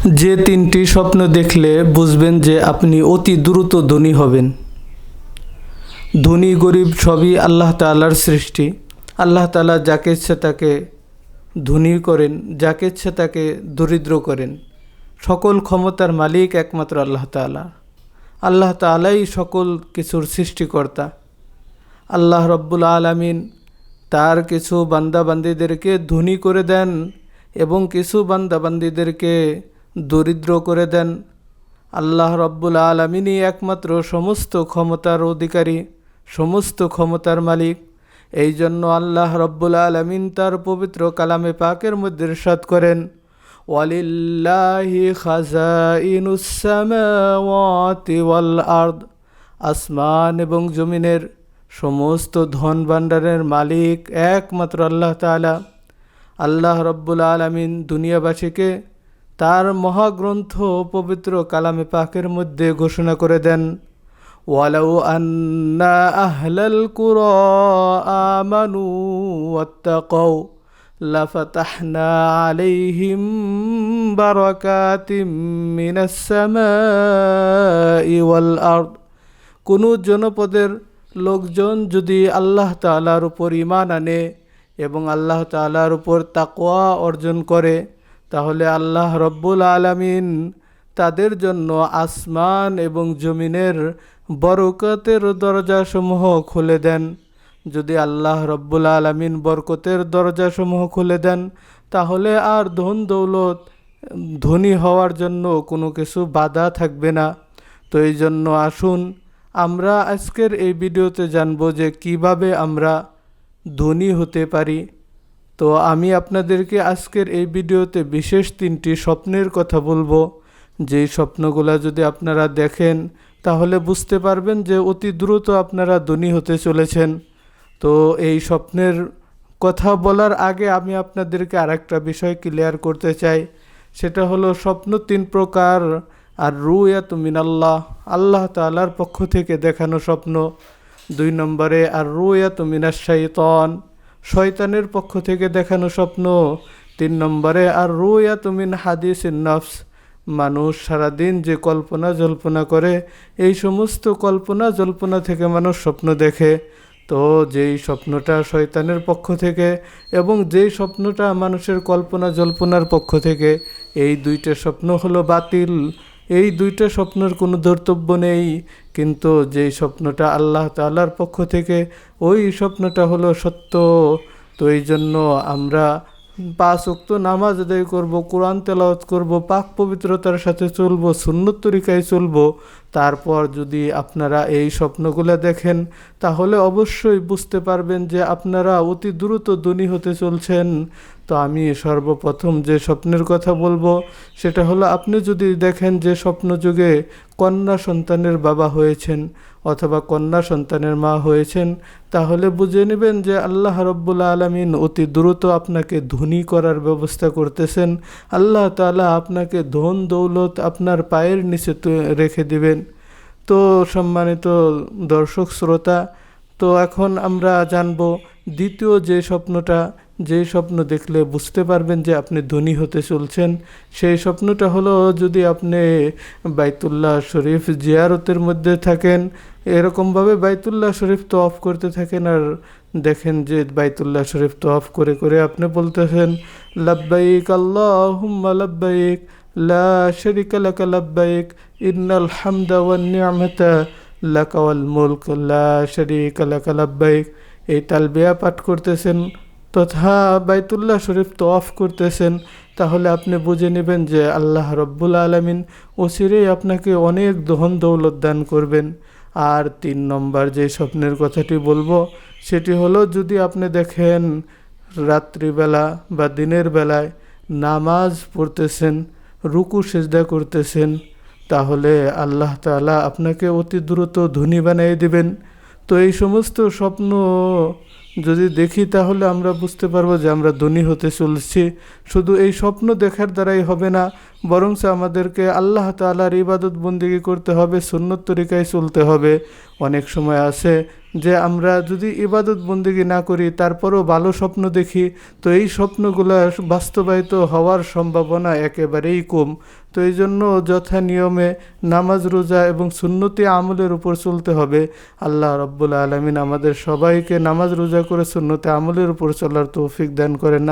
যে তিনটি স্বপ্ন দেখলে বুঝবেন যে আপনি অতি দ্রুত ধনী হবেন। ধনী গরিব সবই আল্লাহ তাআলার সৃষ্টি। আল্লাহ তাআলা যাকে ইচ্ছে তাকে ধনী করেন, যাকে ইচ্ছে তাকে দরিদ্র করেন। সকল ক্ষমতার মালিক একমাত্র আল্লাহ তাআলা। আল্লাহ তাআলাই সকল কিছুর সৃষ্টিকর্তা। আল্লাহ রব্বুল আলামিন তার কিছু বান্দাবান্দীদেরকে ধনী করে দেন এবং কিছু বান্দাবান্দীদেরকে দরিদ্র করে দেন। আল্লাহ রব্বুল আলামিনই একমাত্র সমস্ত ক্ষমতার অধিকারী, সমস্ত ক্ষমতার মালিক। এই জন্য আল্লাহ রব্বুল আলামিন তার পবিত্র কালামে পাকের মধ্যে ইরশাদ করেন, ওয়ালিল্লাহি খাযাইনুস সামাওয়াতি ওয়াল আরদ। আসমান এবং জমিনের সমস্ত ধন ভাণ্ডারের মালিক একমাত্র আল্লাহ তাআলা। আল্লাহ রব্বুল আলামিন দুনিয়াবাসীকে তার মহাগ্রন্থ পবিত্র কালামে পাকের মধ্যে ঘোষণা করে দেন, ওয়ালাউ আন্না আহলাল কুরা আমানু ওয়াত্তাকাউ লাফাতাহনা আলাইহিম বারাকাতিম মিনাস সামাই ওয়াল আরদ। কোনো জনপদের লোকজন যদি আল্লাহ তাআলার উপর ঈমান আনে এবং আল্লাহ তাআলার উপর তাকওয়া অর্জন করে, তাহলে আল্লাহ রব্বুল আলামিন তাদের জন্য আসমান এবং জমিনের বরকতের দরজাসমূহ খুলে দেন। যদি আল্লাহ রব্বুল আলামিন বরকতের দরজাসমূহ খুলে দেন, তাহলে আর ধন দৌলত ধনী হওয়ার জন্য কোনো কিছু বাধা থাকবে না। তো এই জন্য আসুন আমরা আজকের এই ভিডিওতে জানব যে কিভাবে আমরা ধনী হতে পারি। তো আমি আপনাদেরকে আজকের এই ভিডিওতে বিশেষ তিনটি স্বপ্নের কথা বলবো, যেই স্বপ্নগুলো যদি আপনারা দেখেন তাহলে বুঝতে পারবেন যে অতি দ্রুত আপনারা ধনী হতে চলেছেন। তো এই স্বপ্নের কথা বলার আগে আমি আপনাদেরকে আরেকটা বিষয় ক্লিয়ার করতে চাই। সেটা হলো স্বপ্ন তিন প্রকার। আর রুয়াত মিনাল্লাহ, আল্লাহ তাআলার পক্ষ থেকে দেখানো স্বপ্ন। 2 নম্বরে আর রুয়াত মিনাশ শাইতান, শয়তানের পক্ষ থেকে দেখানো স্বপ্ন। 3 নম্বরে আর রুয়াত মিন হাদিসিন নফস, মানুষ সারাদিন যে কল্পনা জল্পনা করে, এই সমস্ত কল্পনা জল্পনা থেকে মানুষ স্বপ্ন দেখে। তো যেই স্বপ্নটা শয়তানের পক্ষ থেকে এবং যেই স্বপ্নটা মানুষের কল্পনা জল্পনার পক্ষ থেকে, এই দুইটা স্বপ্ন হলো বাতিল। এই দুইটা স্বপ্নের কোনো ধর্তব্য নেই। কিন্তু যেই স্বপ্নটা আল্লাহ তাআলার পক্ষ থেকে, ওই স্বপ্নটা হলো সত্য। তো এই জন্য আমরা 5 ওয়াক্ত নামাজ আদায় করব, কোরআন তেলাওয়াত করব, পাক পবিত্রতার সাথে চলব, সুন্নত তরিকায় চলব। তারপর যদি আপনারা এই স্বপ্নগুলো দেখেন, তাহলে অবশ্যই বুঝতে পারবেন যে আপনারা অতি দ্রুত ধনী হতে চলছেন। তো আমি সর্বপ্রথম যে স্বপ্নের কথা বলবো সেটা হলো, আপনি যদি দেখেন যে স্বপ্নযুগে কন্যা সন্তানের বাবা হয়েছেন অথবা কন্যা সন্তানের মা হয়েছেন, তাহলে বুঝে নেবেন যে আল্লাহ রব্বুল আলামিন অতি দ্রুত আপনাকে ধনী করার ব্যবস্থা করতেছেন। আল্লাহ তাআলা আপনাকে ধন দৌলত আপনার পায়ের নিচে রেখে দিবেন। তো সম্মানিত দর্শক শ্রোতা, তো এখন আমরা জানব দ্বিতীয় যে স্বপ্নটা, যেই স্বপ্ন দেখলে বুঝতে পারবেন যে আপনি ধনী হতে চলছেন। সেই স্বপ্নটা হলো, যদি আপনি বাইতুল্লাহ শরীফ জিয়ারতের মধ্যে থাকেন, এরকমভাবে বাইতুল্লাহ শরীফ তওয়াফ করতে থাকেন, আর দেখেন যে বাইতুল্লাহ শরীফ তওয়াফ করে করে আপনি বলতেছেন, লাব্বাইক আল্লাহুম্মা লাব্বাইক লা শারীকা লাকা লাব্বাইক ইন্নাল হামদা ওয়ান নি'মাতা লাকা ওয়াল মুলক লা শারীকা লাকা লাব্বাইক। এই তালবিয়া পাঠ করতেছেন তথা বাইতুল্লাহ শরীফ তওয়াফ করতেছেন, তাহলে আপনি বুঝে নেবেন যে আল্লাহ রব্বুল আলামিন অচিরেই আপনাকে অনেক ধন দৌলত দান করবেন। আর 3 নম্বর যে স্বপ্নের কথাটি বলবো সেটি হলো, যদি আপনি দেখেন রাত্রিবেলা বা দিনের বেলায় নামাজ পড়তেছেন, রুকু সিজদা করতেছেন, তাহলে আল্লাহ তাআলা আপনাকে অতি দ্রুত ধনী বানিয়ে দিবেন। তো এই সমস্ত স্বপ্ন যদি দেখি তাহলে আমরা বুঝতে পারবো যে আমরা ধনী হতে চলছি। শুধু এই স্বপ্ন দেখার দ্বারাই হবে না, বরং আমাদেরকে আল্লাহ তাআলার ইবাদত বন্দেগী করতে হবে, সুন্নত তরিকায় চলতে হবে। অনেক সময় আছে যে আমরা যদি ইবাদত বন্দেগী না করি তারপরেও ভালো স্বপ্ন দেখি, তো এই স্বপ্নগুলো বাস্তবায়িত হওয়ার সম্ভাবনা একেবারেই কম। তো এই জন্য যথা নিয়মে নামাজ রোজা এবং সুন্নতি আমলের উপর চলতে হবে। আল্লাহ রাব্বুল আলামিন আমাদের সবাইকে নামাজ রোজা করে সুন্নতি আমলের উপর চলার তৌফিক দান করেন।